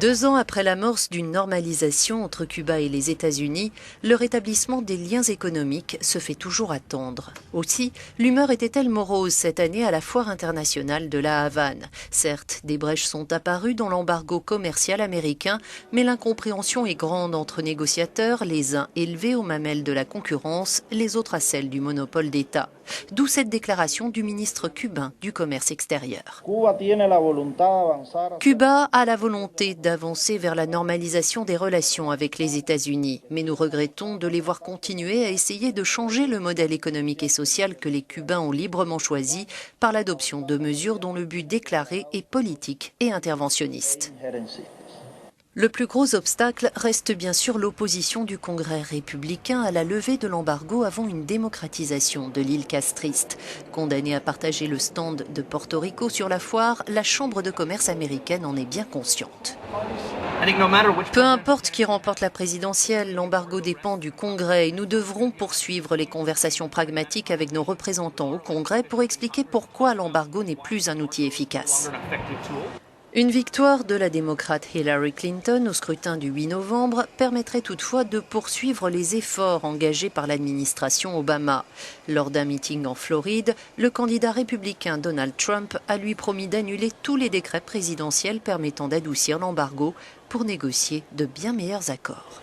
2 ans après l'amorce d'une normalisation entre Cuba et les États-Unis, le rétablissement des liens économiques se fait toujours attendre. Aussi, l'humeur était-elle morose cette année à la foire internationale de La Havane. Certes, des brèches sont apparues dans l'embargo commercial américain, mais l'incompréhension est grande entre négociateurs, les uns élevés aux mamelles de la concurrence, les autres à celles du monopole d'État. D'où cette déclaration du ministre cubain du commerce extérieur. Cuba a la volonté d'avancer vers la normalisation des relations avec les États-Unis, mais nous regrettons de les voir continuer à essayer de changer le modèle économique et social que les Cubains ont librement choisi par l'adoption de mesures dont le but déclaré est politique et interventionniste. Le plus gros obstacle reste bien sûr l'opposition du Congrès républicain à la levée de l'embargo avant une démocratisation de l'île castriste. Condamnée à partager le stand de Porto Rico sur la foire, la Chambre de commerce américaine en est bien consciente. Peu importe qui remporte la présidentielle, l'embargo dépend du Congrès et nous devrons poursuivre les conversations pragmatiques avec nos représentants au Congrès pour expliquer pourquoi l'embargo n'est plus un outil efficace. Une victoire de la démocrate Hillary Clinton au scrutin du 8 novembre permettrait toutefois de poursuivre les efforts engagés par l'administration Obama. Lors d'un meeting en Floride, le candidat républicain Donald Trump a lui promis d'annuler tous les décrets présidentiels permettant d'adoucir l'embargo pour négocier de bien meilleurs accords.